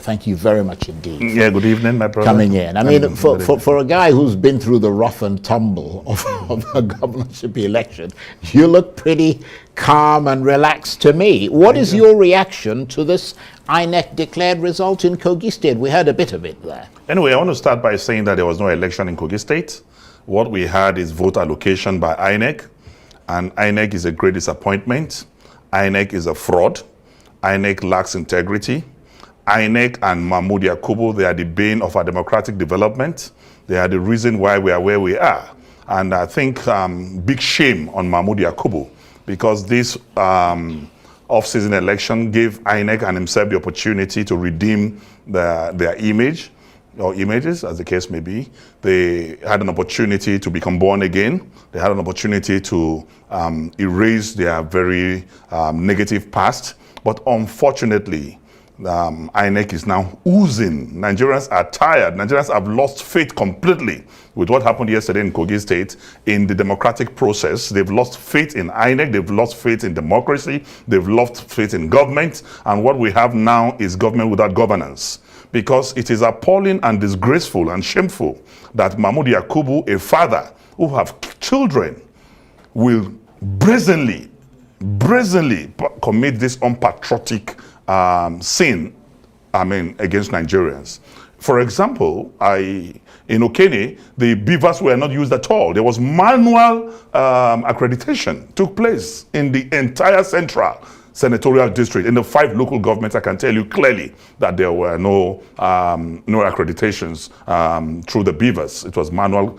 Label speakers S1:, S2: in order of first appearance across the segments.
S1: Thank you very much indeed.
S2: Yeah, good evening, my brother.
S1: Coming in. I mean, for a guy who's been through the rough and tumble of a governorship election, you look pretty calm and relaxed to me. What is your reaction to this INEC declared result in Kogi State? We heard a bit of it there.
S2: Anyway, I want to start by saying that there was no election in Kogi State. What we had is vote allocation by INEC, and INEC is a great disappointment. INEC is a fraud. INEC lacks integrity. INEC and Mahmoud Yakubu, they are the bane of our democratic development. They are the reason why we are where we are. And I think big shame on Mahmoud Yakubu, because this off-season election gave INEC and himself the opportunity to redeem their image, or images, as the case may be. They had an opportunity to become born again. They had an opportunity to erase their very negative past. But unfortunately, INEC is now oozing. Nigerians are tired. Nigerians have lost faith completely with what happened yesterday in Kogi State in the democratic process. They've lost faith in INEC. They've lost faith in democracy. They've lost faith in government. And what we have now is government without governance. Because it is appalling and disgraceful and shameful that Mahmoud Yakubu, a father who have children, will brazenly commit this unpatriotic sin, against Nigerians. For example, in Okene, the beavers were not used at all. There was manual accreditation took place in the entire central senatorial district. In the 5 local governments, I can tell you clearly that there were no accreditations through the beavers. It was manual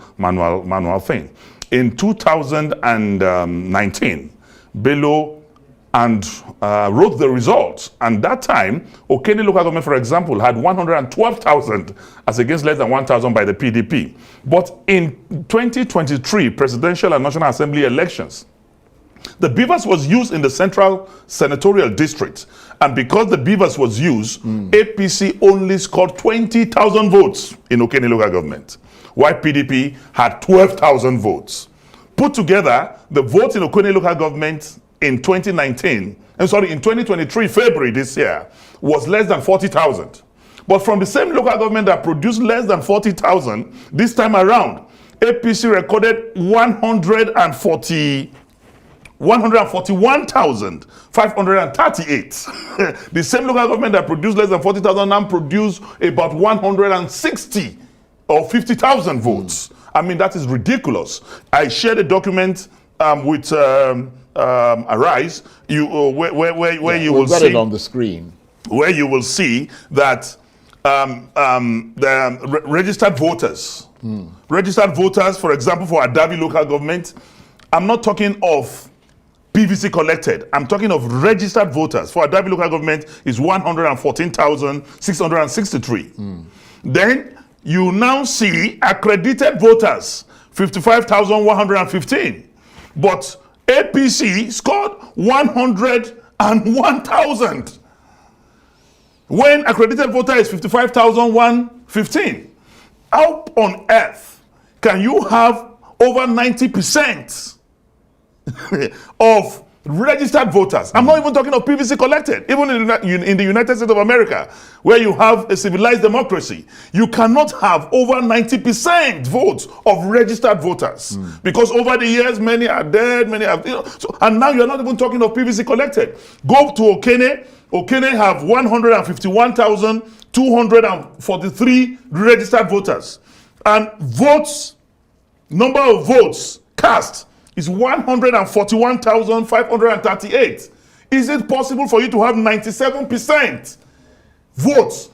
S2: thing. In 2019, Bello wrote the results. And that time, Okene local government, for example, had 112,000 as against less than 1,000 by the PDP. But in 2023 presidential and National Assembly elections, the beavers was used in the central senatorial district. And because the beavers was used, APC only scored 20,000 votes in Okene local government, while PDP had 12,000 votes. Put together, the votes in Okene local government in 2023, February this year, was less than 40,000. But from the same local government that produced less than 40,000, this time around, APC recorded 141,538. The same local government that produced less than 40,000 now produced about 160 or 50,000 votes. I mean, that is ridiculous. I shared a document with Arise, where you will see
S1: it on the screen,
S2: where you will see that the registered voters, for example, for Adabi local government, I'm not talking of PVC collected. I'm talking of registered voters. For Adabi local government is 114,663. Then you now see accredited voters, 55,115. But APC scored 101,000. When accredited voter is 55,115. How on earth can you have over 90% of registered voters? I'm not even talking of PVC collected. Even in the United States of America, where you have a civilized democracy, you cannot have over 90% votes of registered voters. Because over the years, many are dead, many have, and now you're not even talking of PVC collected. Go to Okene. Okene have 151,243 registered voters. And number of votes cast is 141,538. Is it possible for you to have 97% votes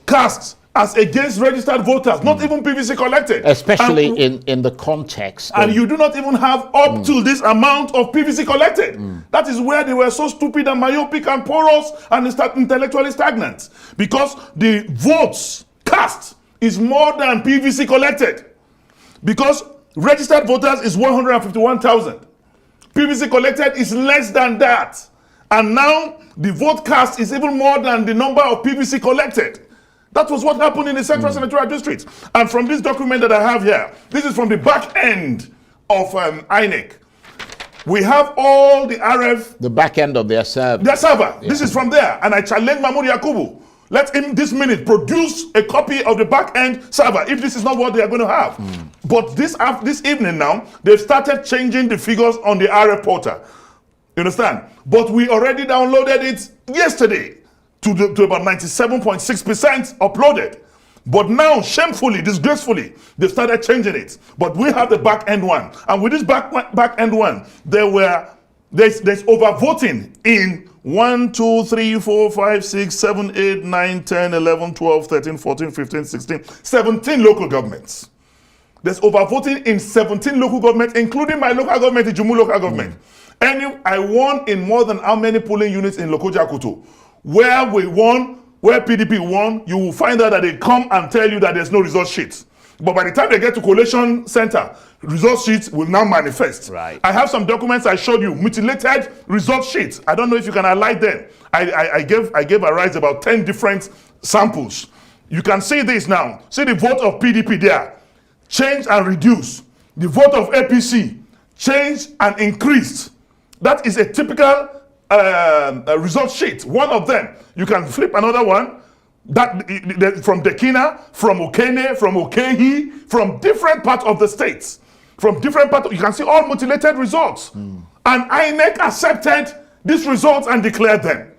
S2: cast as against registered voters, not even PVC collected?
S1: Especially in the context.
S2: And you do not even have up to this amount of PVC collected. That is where they were so stupid and myopic and porous and intellectually stagnant. Because the votes cast is more than PVC collected. Because registered voters is 151,000. PVC collected is less than that. And now the vote cast is even more than the number of PVC collected. That was what happened in the Central Senatorial District. And from this document that I have here, this is from the back end of INEC. We have all the RF.
S1: The back end of their server.
S2: Their server. Yeah. This is from there. And I challenge Mahmoud Yakubu Let him this minute produce a copy of the back-end server if this is not what they are going to have. But this evening now, they've started changing the figures on the RF portal. You understand? But we already downloaded it yesterday to about 97.6% uploaded. But now, shamefully, disgracefully, they've started changing it. But we have the back-end one. And with this back-end one, there's overvoting in 1, 2, 3, 4, 5, 6, 7, 8, 9, 10, 11, 12, 13, 14, 15, 16, 17 local governments. There's overvoting in 17 local governments, including my local government, the Jumu local government. I won in more than how many polling units in Lokoja Kutu. Where we won, where PDP won, you will find out that they come and tell you that there's no result sheet. But by the time they get to collation center, result sheets will now manifest.
S1: Right.
S2: I have some documents I showed you, mutilated result sheets. I don't know if you can highlight them. I gave a rise about 10 different samples. You can see this now. See the vote of PDP there. Change and reduce. The vote of APC. Change and increased. That is a typical result sheet. One of them. You can flip another one. That from Dekina, from Okene, from Okehi, from different parts of the states. From different parts, you can see all mutilated results. And INEC accepted these results and declared them.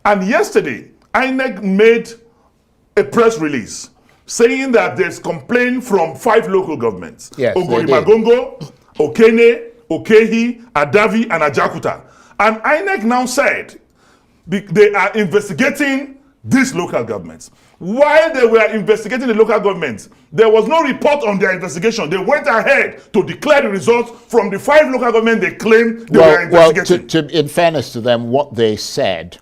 S2: And yesterday, INEC made a press release saying that there's complaint from 5 local governments.
S1: Yes,
S2: Ogoimagongo, Okene, Okehi, Adavi, and Ajakuta. And INEC now said they are investigating these local governments. While they were investigating the local governments, there was no report on their investigation. They went ahead to declare the results from the 5 local governments they claimed they were investigating.
S1: In fairness to them, what they said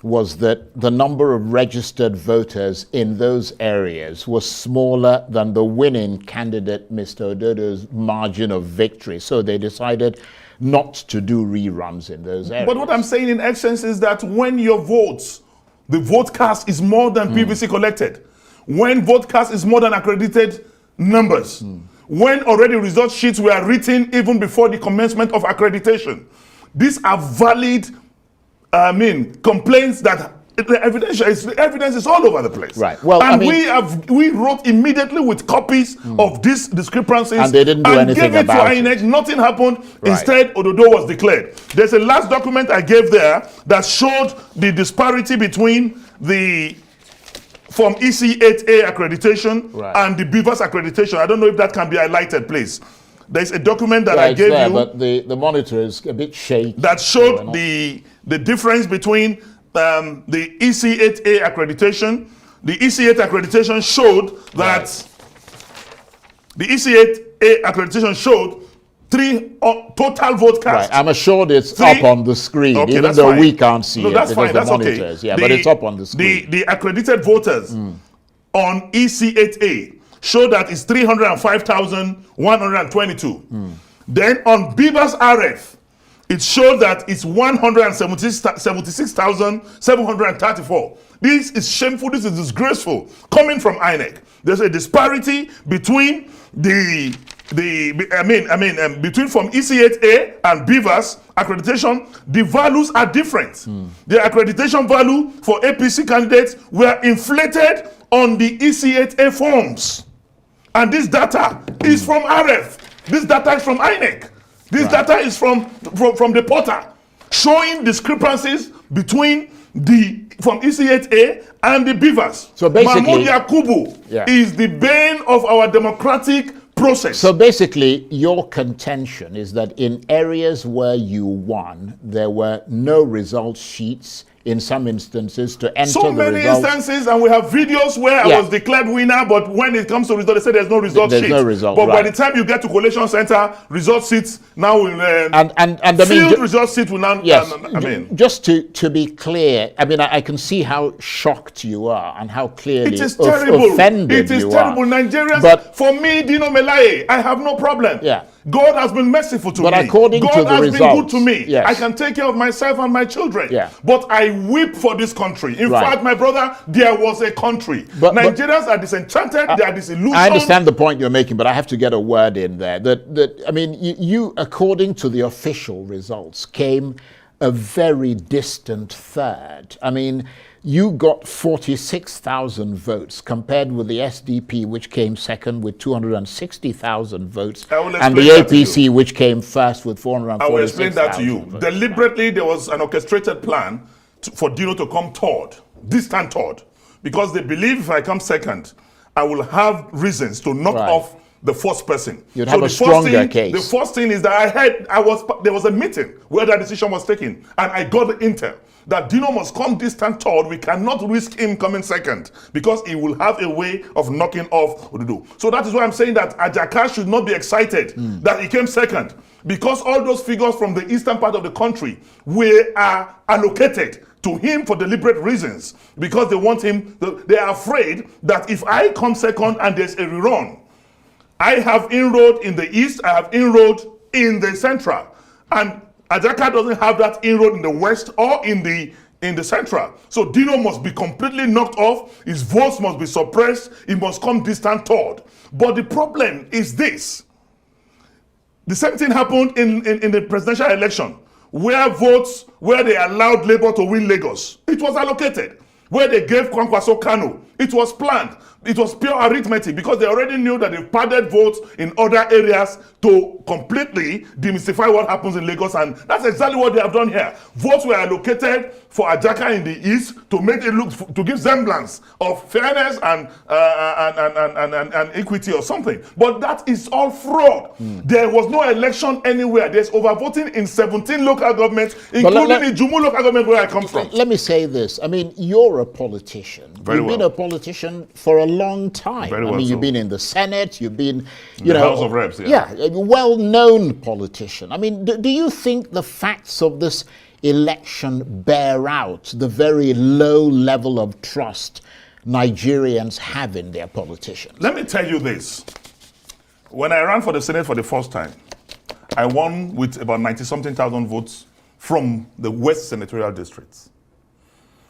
S1: was that the number of registered voters in those areas was smaller than the winning candidate, Mr. Ododo's margin of victory. So they decided not to do reruns in those areas.
S2: But what I'm saying in essence is that when your votes, the vote cast is more than previously collected. When vote cast is more than accredited numbers. When already result sheets were written even before the commencement of accreditation. These are valid, complaints that the evidence is all over the place.
S1: Right. Well,
S2: and we wrote immediately with copies of these discrepancies,
S1: and they didn't do anything about it.
S2: INEC. Nothing happened.
S1: Right.
S2: Instead, Ododo was declared. There's a last document I gave there that showed the disparity between the Form EC8A accreditation and the Beavers accreditation. I don't know if that can be highlighted, please. There's a document that I gave you,
S1: but the monitor is a bit shaky.
S2: That showed the difference between the EC8A accreditation. The EC8 accreditation showed that the EC8A accreditation showed 3 total vote cast.
S1: Right. I'm assured it's up on the screen, even though we can't see it.
S2: That's fine. That's okay.
S1: But it's up on the screen.
S2: The accredited voters on EC8A show that it's 305,122. Then on Beavers RF, it showed that it's 176,734. This is shameful. This is disgraceful. Coming from INEC, there's a disparity between between from EC8A and Beavers accreditation. The values are different. The accreditation value for APC candidates were inflated on the EC8A forms, and this data is from RF. This data is from INEC. This data is from the portal, showing discrepancies between from EC8A and the Beavers.
S1: So basically,
S2: Mahmoud Yakubu is the bane of our democratic process.
S1: So basically, your contention is that in areas where you won, there were no result sheets in some instances to enter
S2: so many instances, and we have videos where I was declared winner, but when it comes to result, they say there's no result sheet.
S1: No result,
S2: but by the time you get to collation center, result sheets now will field result sheet will now.
S1: Just to be clear, I can see how shocked you are and how clearly
S2: it is terrible.
S1: Offended
S2: it is
S1: you
S2: terrible.
S1: are.
S2: Nigerians,
S1: but
S2: for me, Dino Melaye, I have no problem. God has been merciful to me.
S1: But according to the
S2: God has
S1: results,
S2: been good to me. I can take care of myself and my children. But I weep for this country. In fact, my brother, there was a country. Nigerians are disenchanted. They are disillusioned.
S1: I understand the point you're making, but I have to get a word in there. You, according to the official results, came a very distant third. You got 46,000 votes compared with the SDP, which came second with 260,000 votes, and the APC, which came first with 446,000
S2: I will explain that to you.
S1: votes.
S2: Deliberately, there was an orchestrated plan for Dino to come third, distant third, because they believe if I come second, I will have reasons to knock off the first person.
S1: You'd have a stronger case.
S2: The first thing is that there was a meeting where that decision was taken, and I got the intel that Dino must come distant third. We cannot risk him coming second because he will have a way of knocking off Odudu. So that is why I'm saying that Ajaka should not be excited that he came second, because all those figures from the eastern part of the country are allocated to him for deliberate reasons, because they want him, they are afraid that if I come second and there's a rerun, I have inroad in the east, I have inroad in the central, and Ajaka doesn't have that inroad in the west or in the central. So Dino must be completely knocked off, his votes must be suppressed, he must come distant third. But the problem is this. The same thing happened in the presidential election, where they allowed Labour to win Lagos. It was allocated. Where they gave Kwankwaso Kano, it was planned. It was pure arithmetic, because they already knew that they padded votes in other areas to completely demystify what happens in Lagos, and that's exactly what they have done here. Votes were allocated for Ajaka in the east to make it look, to give semblance of fairness and equity or something. But that is all fraud. There was no election anywhere. There's overvoting in 17 local governments, including the Jumu local government where I come from.
S1: Let me say this. I mean, you're a politician. You've been a politician for a long time. I mean, you've been in the Senate, you've been, you know,
S2: House of Reps,
S1: a well-known politician. I mean, do you think the facts of this election bear out the very low level of trust Nigerians have in their politicians?
S2: Let me tell you this. When I ran for the Senate for the first time, I won with about 90-something thousand votes from the West Senatorial Districts.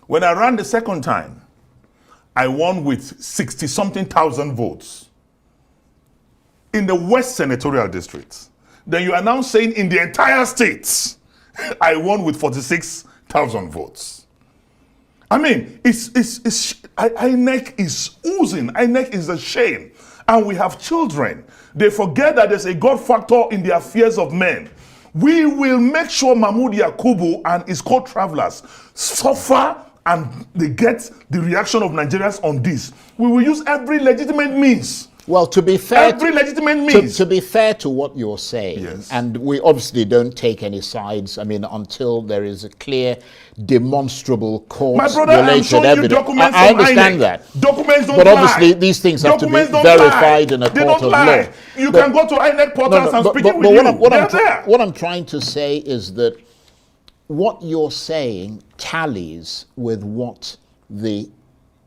S2: When I ran the second time, I won with 60-something thousand votes in the West Senatorial Districts. Then you are now saying in the entire states, I won with 46,000 votes. I mean, INEC is oozing. INEC is a shame. And we have children. They forget that there's a God factor in the affairs of men. We will make sure Mahmoud Yakubu and his co-travelers suffer and they get the reaction of Nigerians on this. We will use every legitimate means.
S1: Well, to be fair,
S2: every legitimate means.
S1: To be fair to what you're saying, and we obviously don't take any sides. I mean, until there is a clear, demonstrable court-related evidence.
S2: Documents
S1: I understand that.
S2: Documents don't
S1: but
S2: lie.
S1: Obviously, these things have to be verified in a court of law.
S2: You can go to INEC portals and speak with you.
S1: What I'm trying to say is that what you're saying tallies with what the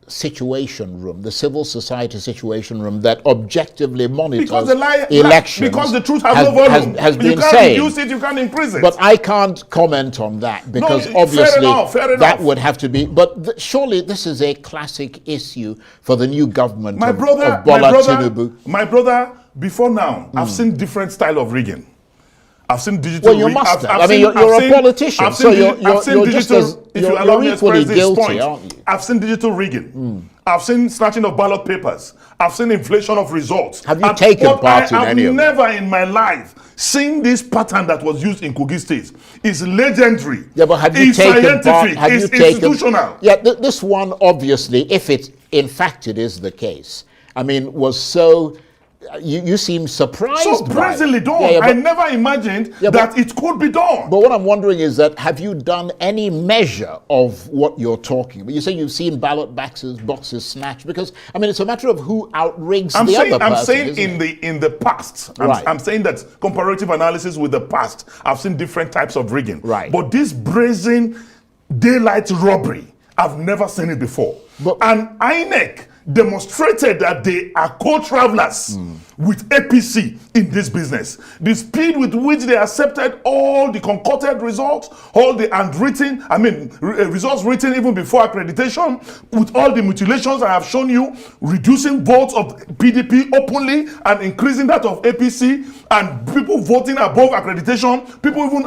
S1: situation room, the civil society situation room that objectively monitors elections,
S2: because the truth has no volume.
S1: Has been
S2: you can't
S1: saying,
S2: reduce it, you can't increase it.
S1: But I can't comment on that because obviously
S2: fair enough.
S1: That would have to be. But surely this is a classic issue for the new government of Bola Tinubu.
S2: My brother, before now, I've seen different style of rigging. I've seen digital.
S1: Well, you must have. I mean, you're a politician, so you're just as,
S2: if you allow me to express this
S1: guilty,
S2: point,
S1: aren't you?
S2: I've seen digital rigging. I've seen snatching of ballot papers. I've seen inflation of results.
S1: Have you taken part in any of that?
S2: I've never in my life seen this pattern that was used in Kogi State. It's legendary.
S1: Yeah, but have you
S2: it's
S1: taken
S2: scientific.
S1: part?
S2: It's institutional.
S1: Yeah, this one obviously, if it in fact it is the case, I mean, was so. You seem surprised.
S2: Surprisingly done. I never imagined that it could be done.
S1: But what I'm wondering is that have you done any measure of what you're talking about? You say you've seen ballot boxes snatched, because I mean it's a matter of who outrigs the other person.
S2: I'm saying in the past. I'm saying that comparative analysis with the past. I've seen different types of rigging.
S1: Right.
S2: But this brazen daylight robbery, I've never seen it before. And INEC demonstrated that they are co-travelers with APC in this business. The speed with which they accepted all the concocted results, all the handwritten, results written even before accreditation, with all the mutilations I have shown you, reducing votes of PDP openly and increasing that of APC, and people voting above accreditation, people even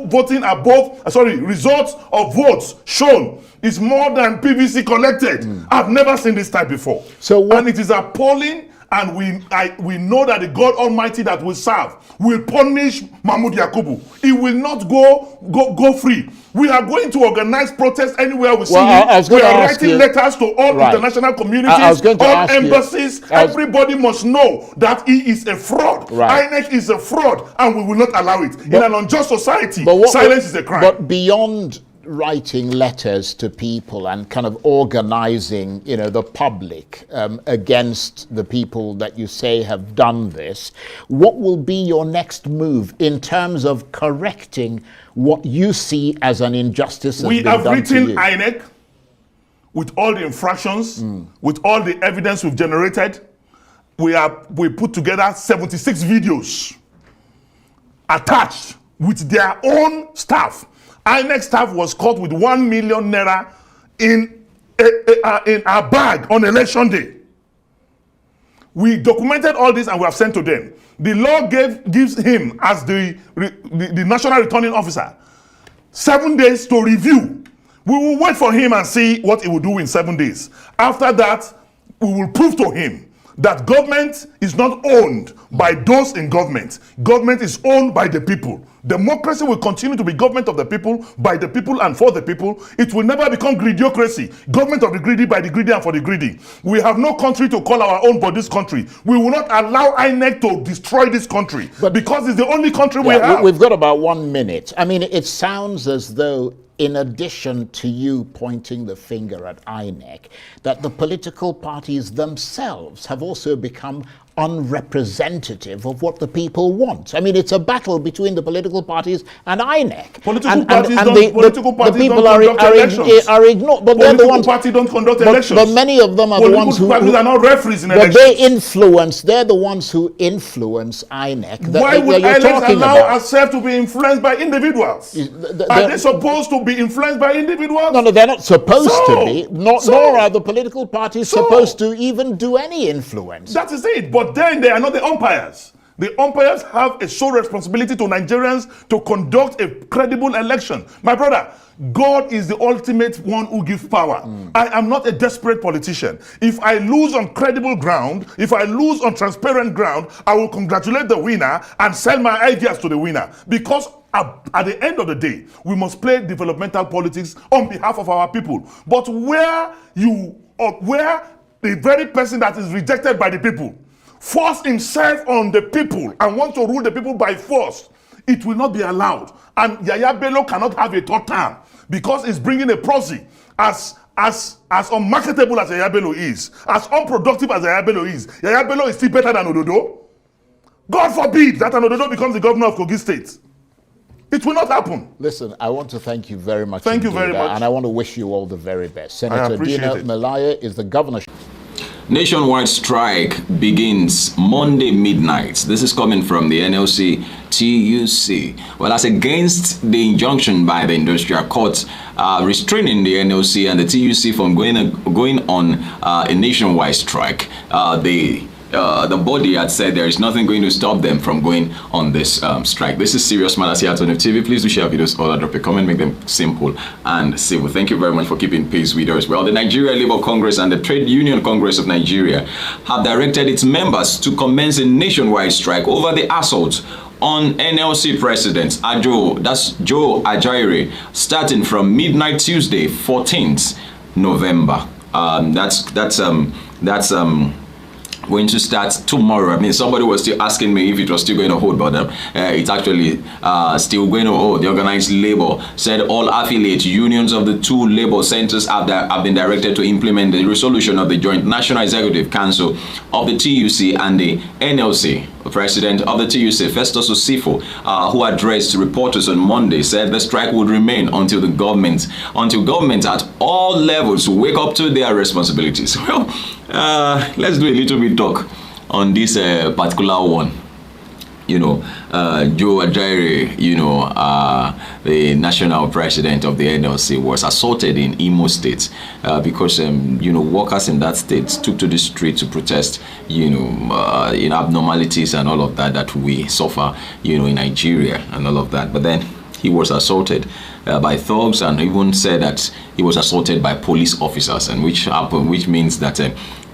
S2: voting above, results of votes shown is more than PVC collected. I've never seen this type before. And it is appalling, and we know that the God Almighty that we serve will punish Mahmoud Yakubu. He will not go free. We are going to organize protests anywhere we see him. We are writing letters to all international communities, all embassies. Everybody must know that he is a fraud. INEC is a fraud, and we will not allow it. In an unjust society, silence is a crime.
S1: But beyond writing letters to people and kind of organizing, the public against the people that you say have done this, what will be your next move in terms of correcting what you see as an injustice?
S2: We have written INEC with all the infractions, with all the evidence we've generated. We put together 76 videos attached with their own staff. INEC staff was caught with 1 million naira in a bag on election day. We documented all this and we have sent to them. The law gives him, as the national returning officer, 7 days to review. We will wait for him and see what he will do in 7 days. After that, we will prove to him that government is not owned by those in government. Government is owned by the people. Democracy will continue to be government of the people, by the people and for the people. It will never become greediocracy. Government of the greedy, by the greedy and for the greedy. We have no country to call our own but this country. We will not allow INEC to destroy this country, because it's the only country we have.
S1: We've got about 1 minute. I mean, it sounds as though, in addition to you pointing the finger at INEC, that the political parties themselves have also become unrepresentative of what the people want. I mean, it's a battle between the political parties and INEC.
S2: Political parties don't conduct elections.
S1: Are ignored, but they're the ones.
S2: Political parties don't conduct elections.
S1: But many of them are the ones who
S2: are not referees in elections.
S1: But they influence. They're the ones who influence INEC.
S2: Why would INEC allow ourselves to be influenced by individuals? Are they supposed to be influenced by individuals?
S1: No, they're not supposed to be. Nor are the political parties supposed to even do any influence.
S2: That is it. But then they are not the umpires. The umpires have a sole responsibility to Nigerians to conduct a credible election. My brother, God is the ultimate one who gives power. I am not a desperate politician. If I lose on credible ground, if I lose on transparent ground, I will congratulate the winner and sell my ideas to the winner. Because at the end of the day, we must play developmental politics on behalf of our people. But where the very person that is rejected by the people force himself on the people and want to rule the people by force, it will not be allowed. And Yaya Bello cannot have a third term because it's bringing a proxy. As unmarketable as Yaya Bello is, as unproductive as Yaya Bello is still better than Ododo. God forbid that an Ododo becomes the governor of Kogi State. It will not happen.
S1: Listen, I want to thank you very much.
S2: Thank you very much.
S1: And I want to wish you all the very best. Senator Dino Melaye is the governor.
S3: Nationwide strike begins Monday midnight. This is coming from the NLC TUC. Well, that's against the injunction by the industrial court restraining the NLC and the TUC from going on a nationwide strike. The body had said there is nothing going to stop them from going on this strike. This is serious matters here at ONF TV. Please do share videos, or drop a comment, make them simple and civil. Thank you very much for keeping pace with us. Well, the Nigeria Labour Congress and the Trade Union Congress of Nigeria have directed its members to commence a nationwide strike over the assault on NLC President Joe Ajaero, starting from midnight Tuesday, 14th November. That's going to start tomorrow. I mean, somebody was still asking me if it was still going to hold, but it's actually still going to hold. The organized labor said all affiliate unions of the two labor centers have been directed to implement the resolution of the Joint National Executive Council of the TUC and the NLC. The president of the TUC, Festus Osifo, who addressed reporters on Monday, said the strike would remain until government at all levels wake up to their responsibilities. Well, let's do a little bit talk on this particular one. Joe Ajaero, the national president of the NLC, was assaulted in Imo State because, workers in that state took to the street to protest, in abnormalities and all of that we suffer, in Nigeria and all of that. But then he was assaulted by thugs, and even said that he was assaulted by police officers, and which means that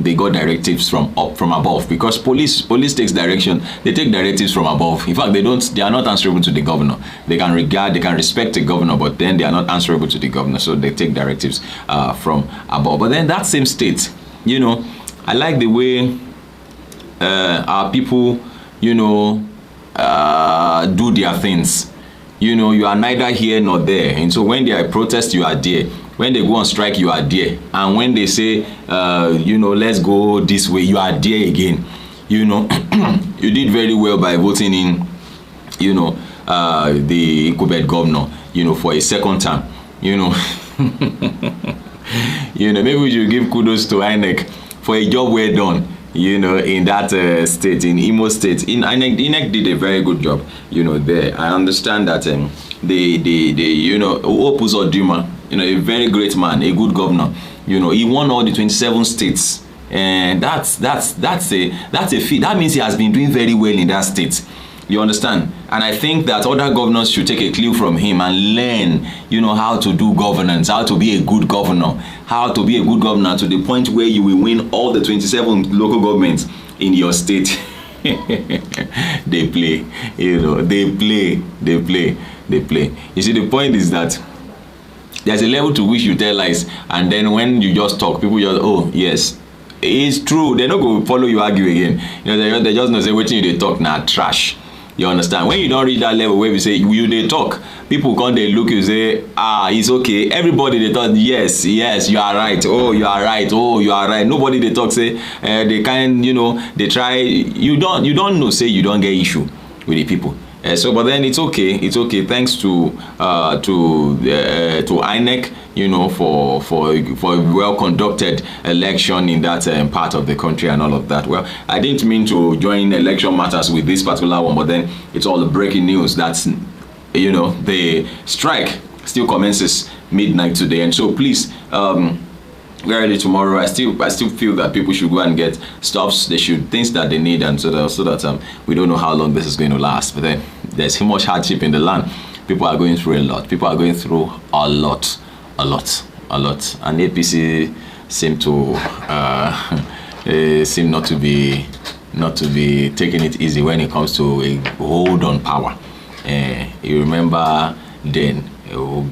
S3: they got directives from above, because police takes direction. They take directives from above. In fact, they are not answerable to the governor. They can respect the governor, but then they are not answerable to the governor, so they take directives from above. But then that same state, I like the way our people, do their things. You are neither here nor there. And so when they are protest, you are there. When they go on strike, you are there. And when they say, let's go this way, you are there again. You did very well by voting in, the incumbent governor, for a second term. Maybe we should give kudos to INEC for a job well done. In that state, in Imo State. INEC did a very good job, there. I understand that Opus Oduma, a very great man, a good governor, he won all the 27 states. And that's a feat. That means he has been doing very well in that state. You understand? And I think that other governors should take a clue from him and learn, how to do governance, how to be a good governor, to the point where you will win all the 27 local governments in your state. They play, they play. You see, the point is that there's a level to which you tell lies, and then when you just talk, people just, oh, yes, it's true. They're not going to follow you argue again. They just not say, what you they talk now, trash. You understand? When you don't reach that level where we say they talk, people come, they look, you say, it's okay. Everybody they talk, yes, you are right. Oh, you are right. Oh, you are right. Nobody they talk say they can, they try. You don't know, say you don't get issue with the people. But then it's okay. It's okay. Thanks to INEC, for a well conducted election in that part of the country and all of that. Well, I didn't mean to join election matters with this particular one, but then it's all the breaking news. That's the strike still commences midnight today, and so please. Very early tomorrow, I still feel that people should go and get stuffs. They should things that they need, and so that we don't know how long this is going to last. But then there's so much hardship in the land. People are going through a lot. People are going through a lot. And APC seem not to be taking it easy when it comes to a hold on power. You remember then,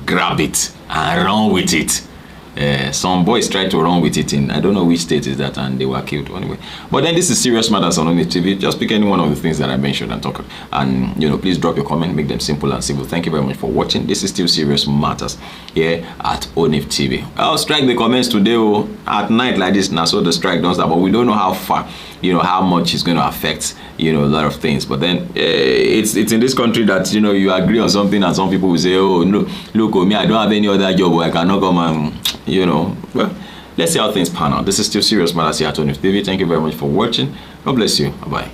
S3: grab it and run with it. Some boys tried to run with it in, I don't know which state is that, and they were killed anyway. But then this is serious matters on INEC TV. Just pick any one of the things that I mentioned and talk. And please drop your comment, make them simple and civil. Thank you very much for watching. This is still serious matters here at INEC TV. I'll strike the comments today at night like this now, so the strike don't start. But we don't know how far, how much it's going to affect, a lot of things. But then it's in this country that you agree on something, and some people will say, oh no, look, me, I don't have any other job, I cannot come and well, let's see how things pan out. This is still serious matters here at INEC TV. Thank you very much for watching. God bless you. Bye-bye.